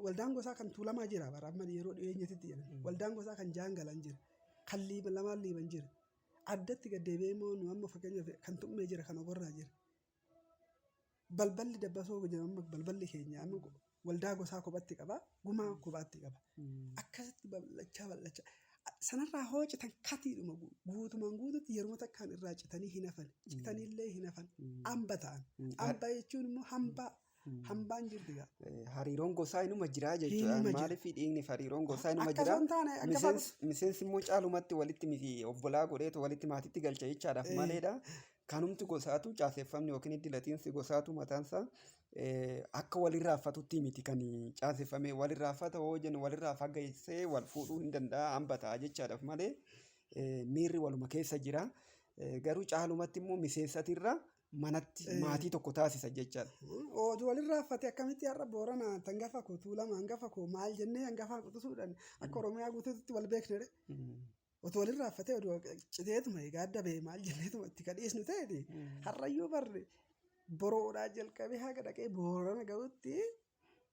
Waldaan gosaa kan tuulamaa jira bara amma yeroo dhiyeenyatti jedhan. Waldaan gosaa kan jaangalan jira. Kan lamaan liiban jira. Addatti gaddeebi'ee immoo nu amma fakkeenyaaf kan tummee jira kan oborraa jira. Balballi dabbasoo jira amma balballi keenya amma waldaa gosaa kophatti qaba gumaa kophaatti qaba. Akkasitti bal'achaa sanarraa hoo citan katiidhuma guutumaan guututti yeroo takkaan irraa citanii hin hafan. Citaniillee hin hafan. Hamba ta'an. Hamba jechuun immoo hambaan jirti gaa. Hariiroon gosaa inuma jira jechuudha. Maaliif dhiigni hariiroon gosaa inuma jira. Miseensi immoo caalumatti walitti miti obbolaa godheetu walitti maatitti galcha jechaadhaaf maleedha. Kanumti gosaatu caaseffamni yookiin iddilatiinsi gosaatu mataansaa akka walirraa affatutti miti kan caaseffame walirraa affata hoo jennu walirraa fageessee wal fuudhuu hin danda'a hamba ta'a jechaadhaaf malee miirri waluma keessa jira. Garuu caalumatti immoo miseensatirra manatti maatii tokko taasisa jechaadha. Walirraa affate akkamitti har'a Boorana hangafa koo Tuulama hangafa koo maal jennee hangafaa quxisuudhaan akka Oromiyaa guutuutti wal beeknedha. Otoo walirraa affatee oduu citeetuma egaa adda ba'e maal jenneetuma itti kadhiisnu ta'eeti. Har'ayyuu barre boroodhaa jalqabee haga dhaqee Boorana ga'utti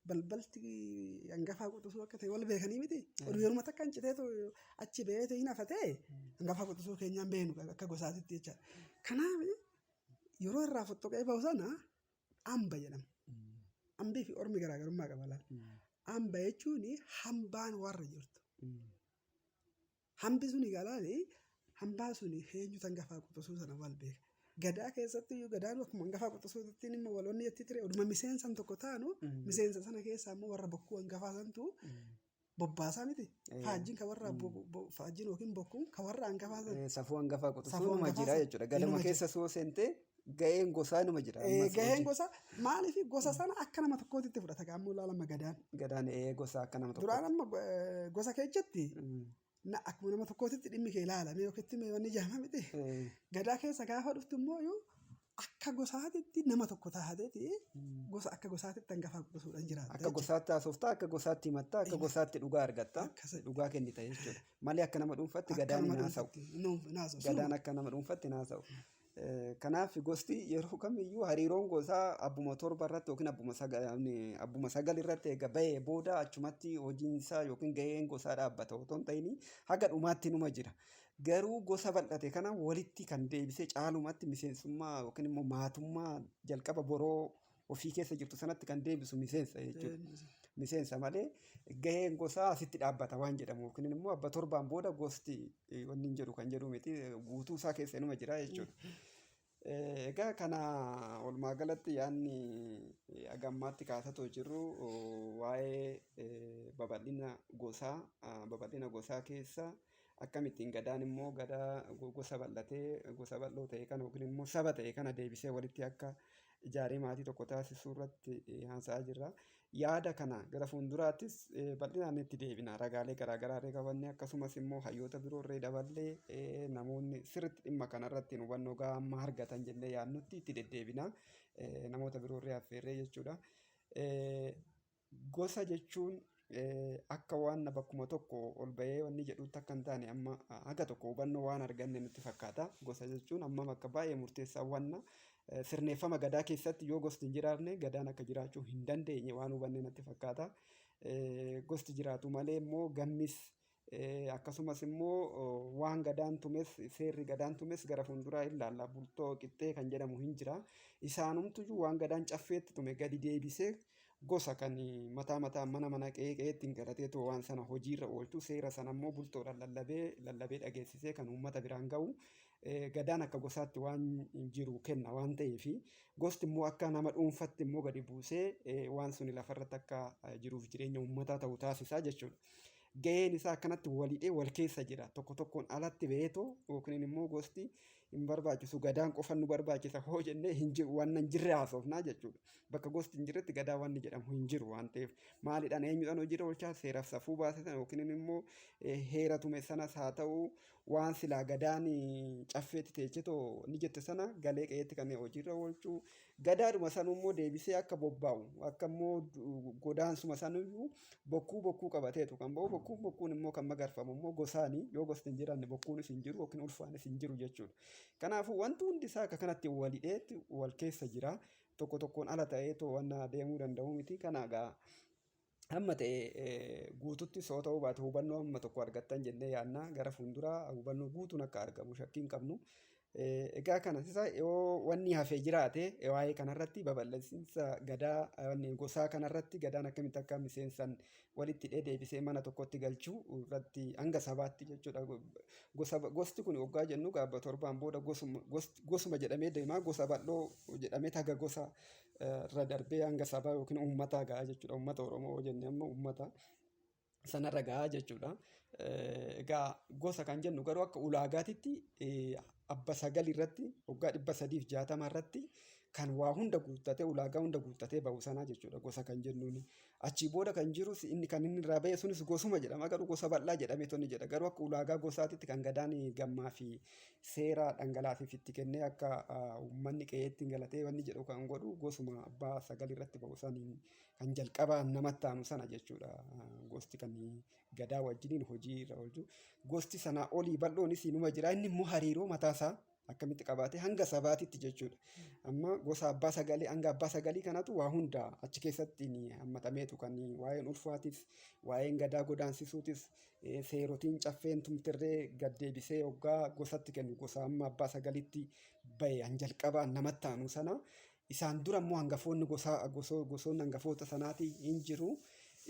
balbalti hangafaa quxisuu akka ta'e wal beekanii miti. Oduu yeruma takka hin citeetu achi ba'eetu hin hafatee hangafaa quxisuu keenyaan beenu akka gosaatitti jechaadha. Kanaaf yeroo irraa fottoqee bahu sana hamba jedhama. Hambii fi ormi garaagarummaa qaba laata. Hamba jechuun hambaan warra jirtu. Hambi suni galaani hambaa suni eenyutu hangafaa quxisuu sana wal beeka. Gadaa keessatti iyyuu gadaan akkuma hangafaa quxisuutti immoo waloonni itti ture oduma miseensan tokko taanu miseensa sana keessaa immoo warra bokkuu hangafaa santu bobbaasaa miti. Faajjiin kan warra faajjiin yookiin bokkuun kan warra hangafaa sana. Safuu hangafaa quxisuu numa jira jechuudha. Gadama keessa soo seentee gaheen gosaa numa jira. Gaheen gosaa maaliif gosa sana akka nama tokkootitti fudhata gaammoo ilaalama gadaan. Gadaan gosa akka nama tokko. Duraan amma gosa keessatti. Akkuma nama tokkootitti dhimmi kee ilaalame yookiin wanni jaama miti. Gadaa keessa gaafa dhuftu immoo akka gosaatitti nama tokko taateeti gosa akka gosaatitti hangafaa quxisuudhaan jiraata. Akka gosaatti haasoftaa, akka gosaatti himattaa, akka gosaatti dhugaa argatta. Dhugaa kennita jechuudha. Malee akka nama dhuunfaatti gadaan hin haasa'u. Gadaan akka nama dhuunfaatti hin haasa'u. Kanaaf gosti yeroo kamiyyuu hariiroon gosaa abbuma torba irratti yookiin abbuma sagal irratti eega bahee booda achumatti hojiin isaa yookiin gaheen gosaa dhaabbata otoo hin ta'in haga dhumaatti numa jira. Garuu gosa bal'ate kana walitti kan deebisee caalumatti miseensummaa yookiin immoo maatummaa jalqaba boroo ofii keessa jirtu sanatti kan deebisu miseensa jechuudha. Miseensa malee gaheen gosaa asitti dhaabbata waan jedhamu yookiin immoo abba torbaan booda gosti wanni hin jedhu kan jedhu miti guutuu isaa keessa inuma jira jechuudha. Egaa kana walumaa galatti yaadni agammaatti kaasatoo jirru waa'ee babal'ina gosaa keessa akkamittiin gadaan immoo gadaa gosa bal'atee gosa bal'oo ta'e kana yookiin immoo saba ta'e kana deebisee walitti akka ijaaree maatii tokko taasisuu irratti haasa'aa jirra. Yaada kana gara fuulduraattis bal'inaan itti deebina. Ragaalee garaagaraa qabanne akkasumas immoo hayyoota biroorree daballee namoonni sirriitti dhimma kanarratti hubannoo gahaa argatan jennee yaadnutti itti deddeebina. Namoota biroorree affeerree jechuudha. Gosa jechuun akka waan bakkuma tokko ol bahee wanni jedhutti akka hin taane amma haga tokko hubannoo waan arganne nutti fakkaata. Gosa jechuun ammam akka baay'ee murteessaa wanna sirneeffama gadaa keessatti yoo gosti hin jiraanne gadaan akka jiraachuu hin dandeenye waan hubanne natti fakkaata. Gosti jiraatu malee immoo gammis akkasumas immoo waan gadaan tumes seerri gadaan tumes gara fuulduraa ilaalla bultoo qixxee kan jedhamu hin jira. Isaanumtuyyuu waan gadaan caffeetti tume gadi deebisee gosa kan mataa mana qe'eetti galateetu waan sana hojiirra oolchu seera sana immoo bultoodhaan lallabee dhageessisee kan uummata biraan ga'u gadaan akka gosaatti waan jiru kenna waan ta'eef gosti immoo akka nama dhuunfatti immoo gadi buusee waan suni lafarratti akka jiruuf jireenya uummataa ta'u taasisaa jechuudha. Gaheen isaa akkanatti walidhee wal keessa jira tokko tokkoon alatti ba'eetoo yookiin immoo gosti hin barbaachisu gadaan qofa nu barbaachisa hoo jennee hin jiru waan hin jirre haasofnaa jechuudha. Bakka gosti hin jirretti gadaa wanni jedhamu hin jiru waan ta'eef maalidhaan eenyudhaan hojiirra oolchaa seeraaf safuu baasisan yookiin immoo heera tume sanas haa ta'u waan silaa gadaan caffeetti teechetoo ni jette sana galee qe'eetti kan hojiirra oolchuu gadaadhuma sanummoo deebisee akka bobbaa'u akka immoo godaansuma sanuyyuu bokkuu qabateetu kan ba'u bokkuun immoo kan magarfamu immoo gosaanii yoo gosti hin jiranne bokkuunis hin jiru yookiin ulfaanis hin jiru jechuudha. Kanaafuu wanti hundi isaa akka kanatti walhidheetti wal keessa jira. Tokko tokkoon ala ta'ee to'annaa deemuu danda'u miti. Kanaagaa hamma ta'e guututti soo ta'uu baate hubannoo hamma tokko argattan jennee yaadna gara fuulduraa hubannoo guutuun akka argamu shakkiin qabnu. Egaa kanas isa yoo wanni hafee jiraate waa'ee kanarratti babal'insa gadaa gosaa kanarratti gadaan akkamitti akka miseensan walitti hidhee deebisee mana tokkotti galchuu irratti hanga sabaatti jechuudha. Gosti kun waggaa jennu gaabba torbaan booda gosuma jedhamee deema gosa bal'oo jedhamee taga gosa irra darbee hanga sabaa yookiin uummata gahaa jechuudha. Uummata Oromoo jennee amma uummata sanarra gahaa jechuudha. Egaa gosa kan jennu garuu akka ulaagaatitti abba sagal irratti waggaa 360 irratti kan waa hunda guuttatee ulaagaa hunda guuttatee bahu sanaa jechuudha gosa kan jennuuni. Achii booda kan jirus inni kan inni irraa ba'e sunis gosuma jedhama garuu gosa bal'aa jedhamee tonni jedha garuu akka ulaagaa gosaatitti kan gadaan gammaa fi seera dhangalaatiif itti kennee akka uummanni qe'eetti galatee wanni jedhu kan godhu gosuma abbaa sagal irratti bahu saniin kan jalqabaa namatti aanu sana jechuudha. Gosti kan gadaa wajjiniin hojii irra oolchu gosti sanaa olii bal'oonis inuma jira inni immoo hariiroo mataasaa akkamitti qabaate hanga sabaatitti jechuudha. Amma gosa abbaa sagalii hanga abbaa sagalii kanatu waa hunda achi keessatti hammatameetu kan waa'een ulfaatis waa'een gadaa godaansisuutis seerotiin caffeen tumtirree gaddeebisee waggaa gosatti kennu gosa amma abbaa sagalitti bahe hanjalqabaa namatti aanu sana isaan dura immoo hangafoonni gosoonni hangafoota sanaatii hin jiru.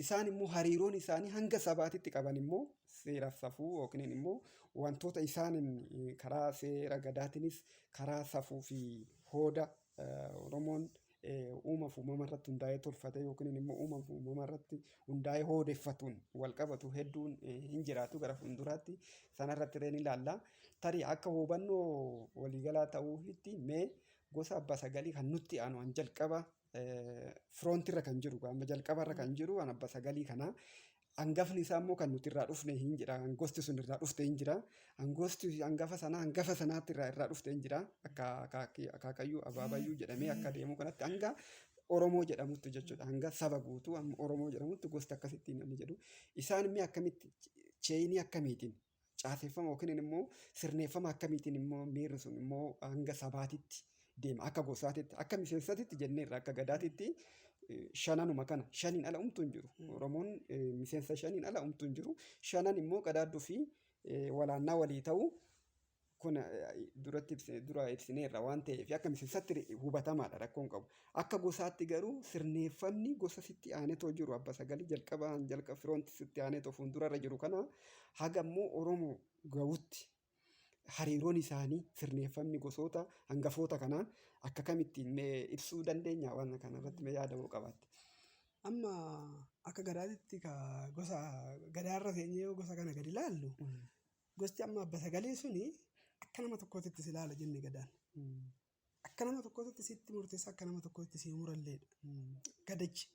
Isaan immoo hariiroon isaanii hanga sabaatitti qaban immoo seeraaf safuu yookiin immoo wantoota isaan karaa seera gadaatiinis karaa safuu fi hooda Oromoon uumama irratti hundaa'ee tolfate yookiin immoo uumama irratti hundaa'ee hoodeffatuun wal qabatu hedduun hin jiraatu gara fuulduraatti sanarratti reen ilaalla. Tarii akka hubannoo waliigalaa ta'uufitti mee gosa abbaa sagalii kan nutti aanu an jalqaba firoontirra kan jiru amma jalqabarra kan jiru an abbaa sagalii kana hangafni isaa immoo kan nuti irraa dhufne hin jira hangosti sun irraa dhufte hin jira hangosti hangafa sanaatti irraa dhufte hin jira akka akaakayyuu abaabayyuu jedhamee akka deemu kanatti hanga Oromoo jedhamutti jechuudha hanga saba guutuu amma Oromoo jedhamutti gosti akkasittiin inni jedhu isaan immoo akkamitti cheenii akkamiitiin caaseffama yookiin immoo sirneeffama akkamiitiin immoo miirri sun immoo hanga sabaatitti deema akka gosaatitti akka miseensatitti jenneerra akka gadaatitti shananuma kana shaniin ala umtu hin jiru. Oromoon miseensa shaniin ala umtu hin jiru. Shanan immoo qadaadduu fi walaannaa walii ta'u kun dura ibsineerra waan ta'eef akka miseensatti hubatamaadha rakkoon qabu. Akka gosaatti garuu sirneeffamni gosa sitti aanetoo jiru abba sagalii jalqabaan firoonti sitti aanetoo fuuldurarra jiru kana haga immoo Oromoo ga'utti hariiroon isaanii sirneeffamni gosoota hangafoota kanaan akka kamittiin ibsuu dandeenya waan kanarratti mee yaadamuu qabaatte. Amma akka gadaatitti gosa gadaarra teenyee yoo gosa kana gadi ilaallu gosti amma abba sagalii suni akka nama tokkootti si ilaala jenne gadaan. Akka nama tokkootti sitti murteessa akka nama tokkootti si muralleedha. Gadachi.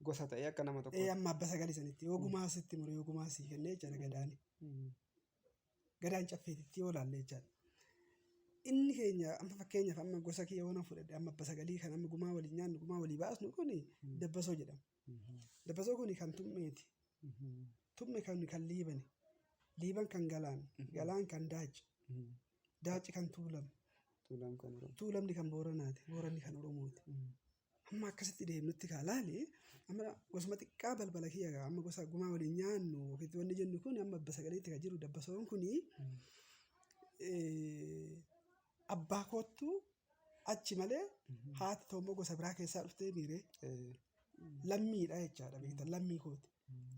Gosa ta'ee akka nama tokkootti. Amma abba sagalii sanitti yogumaa sitti mure yogumaa si kennee jala gadaani. Gadaan caffeetitti yoo ilaalle jechaadha. Inni keenya amma fakkeenyaaf amma gosa kiyya waan fudhadhe amma abba sagalii kan amma gumaa waliin nyaannu gumaa walii baasnu kuni dabbasoo jedhama. Dabbasoo kuni kan tummeeti. Tumme kan liibani. Liiban kan galaan kan daaci kan tuulame. Tuulamni kan booranaati. Booranni kan Oromooti. Amma akkasitti deemnutti kaalaali amma gosuma xiqqaa balbala kiyya amma gosa gumaa waliin nyaannu ofiitti wanni jennu kun amma abba sagaleetti kan jiru dabbasoon kuni abbaa koottu achi malee haati toommoo gosa biraa keessaa dhuftee miiree lammiidha jechaadha beektan lammii kooti.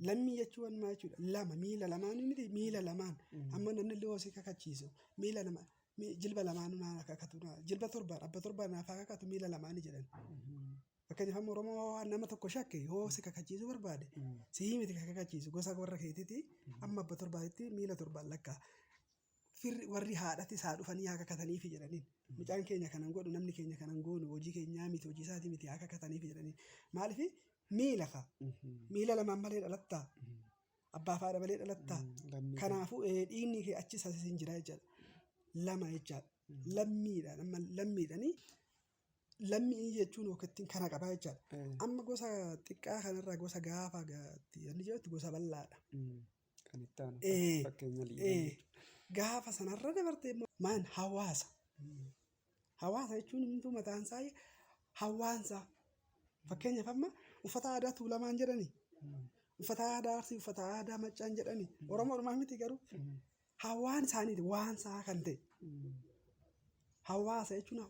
Lammii jechuun maal jechuudha lama miila lamaan miti miila lamaan amma namni illee hoosii kakachiisu miila lamaan jilba lamaanuu naa kakatu jilba torbaan abba torbaan naaf kakatu miila lamaanii jedhan. Fakkeenyaaf amma Oromoo nama tokko shakke yoo si kakachiisu barbaade sii miti kakachiisu gosa warra keetiiti amma abba torbaanitti miila torbaan lakkaa. firri warri haadhatis haa dhufanii haa kakataniifi jedhaniin. Mucaan keenya kanan godhu namni keenya kanan goonu hojii keenyaa miti hojii isaatii miti haa kakataniifi jedhaniin. Maaliif miila ka miila lamaan malee dhalattaa abbaa fi haadha malee dhalattaa. Kanaafuu dhiigni kee achis asis hin jira jechaadha. Lama jechaadha. Lammiidhanii lammii jechuun yookiin kana qabaa jechaadha. Amma gosa xiqqaa kanarraa gosa gaafa inni jedhutti gosa bal'aadha. Kan itti aanu fakkeenya liiban. Gaafa sanarra dabartee immoo hawaasa. Hawaasa jechuun hunduu mataan isaa hawaasa. Fakkeenyaaf amma uffata aadaa tuulamaan jedhani. Uffata aadaa Arsii, uffata aadaa Maccaan jedhani. Oromoodhumaa miti garuu hawaan isaaniiti waansaa kan ta'e. Hawaasa jechuun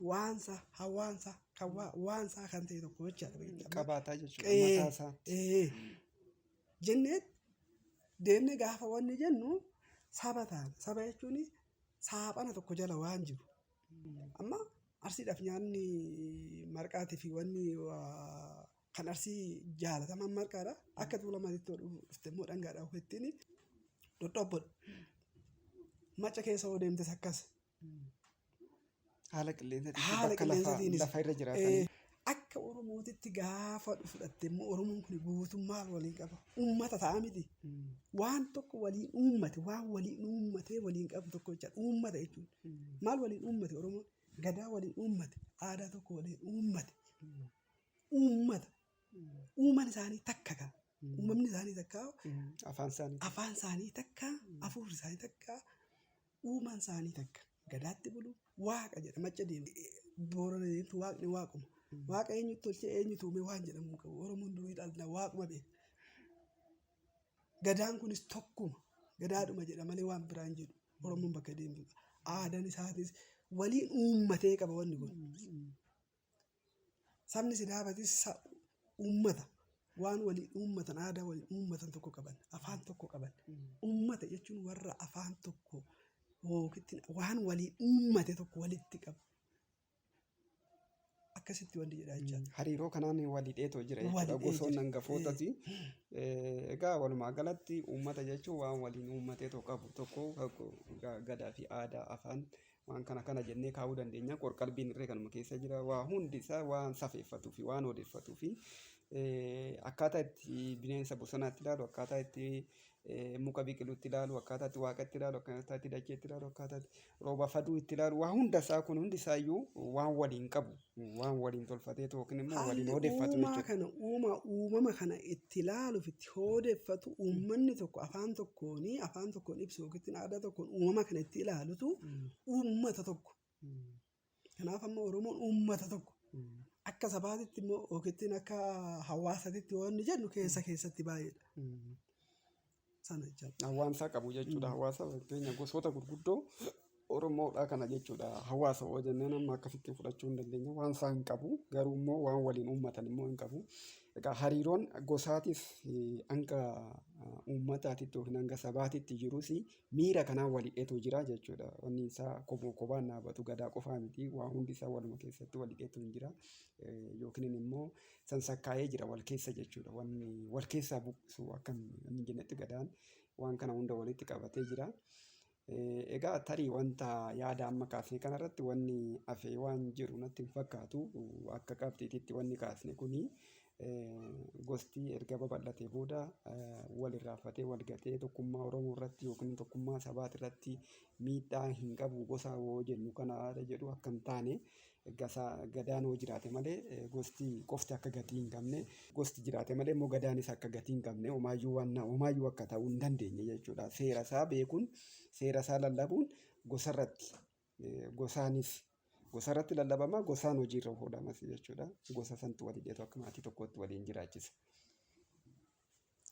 waansaa kan ta'e tokko jechaadha. Qabaataa jechuudha mataasaa. Jennee deemnee gaafa wanni jennu saba taana. Saba jechuun saaphana tokko jala waan jiru. Amma Arsiidhaaf nyaanni marqaatii fi wanni kan Arsii jaalataman marqaadha. Akka tuulamaatti dhufte immoo dhangaadhaaf ittiin dhodhobboodha. Macca keessa yoo deemtes akkas. Haala qilleensatiin lafa irra jiraatan. Akka Oromootitti gaafa fudhatte immoo Oromoon kun guutummaa waliin qaba. Uummata ta'a miti. Waan tokko waliin uummate waan waliin uummatee waliin qabu tokko jechaadha. Uummata jechuun maal waliin uummate Oromoon? Gadaa waliin uummate. Aadaa tokko waliin uummate. Uummata. Uumaan isaanii takka qaba. Uumamni isaanii takka. Afaan isaanii takka. Hafuurri isaanii takka. Uumaan isaanii takka. Gadaatti bulu waaqa jedha Macca deemu. Boorana deemtu waaqni waaquma. Waaqa eenyutti tolchee eenyutu uume waan jedhamu qabu. Oromoon durii dhalaa waaquma beeka. Gadaan kunis tokkuma. Gadaadhuma jedha malee waan biraan jedhu. Oromoon bakka deemtu. Aadaan isaatis waliin uummatee qaba wanni kun. Sabni Sidaabatis uummata. Waan waliin uummatan aadaa waliin uummatan tokko qaban. Afaan tokko qaban. Uummata jechuun warra afaan tokko waan waliin uummate tokko walitti qabu. Akkasitti wanti jedhaa jechaadha. Hariiroo kanaan walidheetoo jira jechuudha. Gosoonni hangafootati. Egaa walumaa galatti uummata jechuun waan waliin uummateetoo qabu tokko gadaa fi aadaa afaan waan kana jennee kaa'uu dandeenya. Qorqalbiin irree kanuma keessa jira. Waa hundi isaa waan safeeffatuu fi waan odeeffatuu fi akkaataa itti bineensa bosonaatti ilaalu, akkaataa itti muka biqiluutti ilaalu, akkaataa itti waaqatti ilaalu, akkaataa itti dacheetti ilaalu, akkaataa itti rooba faduu itti ilaalu, waa hunda isaa kun hundi isaayyuu waan waliin qabu, waan waliin tolfatee yookiin immoo waliin odeeffatu jechuudha. Uumama kana itti ilaaluuf itti odeeffatu uummanni tokko afaan tokkoon ibsu yookiin aadaa tokkoon uumama kana itti ilaalutu uummata tokko. Kanaaf amma Oromoon uummata tokko. Akka sabaatitti immoo yookiin akka hawaasaatti wanni jennu keessatti baay'eedha. Sana jechuudha. Hawaasa qabu jechuudha. Hawaasa fakkeenya gosoota gurguddoo Oromoodhaa kana jechuudha. Hawaasa yoo jennee nama akkasitti fudhachuu hin dandeenya. Waan isaa hin qabu garuu immoo waan waliin uummatan immoo hin qabu. Egaa hariiroon gosaatis hanga uummataatitti yookiin hanga sabaatitti jirus miira kanaan walidheetu jira jechuudha. Wanni isaa kophaan dhaabbatu gadaa qofaa miti. Waa hundi isaa waluma keessatti walidheetu hin jira. Yookiin immoo sansakkaa'ee jira wal keessa jechuudha. Wanni wal keessaa buqqisu akka hin jennetti gadaan waan kana hunda walitti qabatee jira. Egaa tarii wanta yaada amma kaasne kanarratti wanni hafee waan jiru natti hin fakkaatu. Akka qabxiititti wanni kaasne kuni gosti erga babal'atee booda walirraanfatee walgatee tokkummaa Oromoo irratti yookiin tokkummaa sabaati irratti miidhaa hin qabu gosa yoo jennu kana jedhu akka hin taane gadaan yoo jiraate malee gosti qofti akka gatii hin qabne gosti jiraate malee immoo gadaanis akka gatii hin qabne homaayyuu akka ta'uu hin dandeenye jechuudha. Seera isaa beekuun seera isaa lallabuun gosarratti gosaanis gosarratti lallabama gosaan hojiirra oolamas jechuudha. Gosa santu walidheetu akka maatii tokkotti waliin jiraachisa.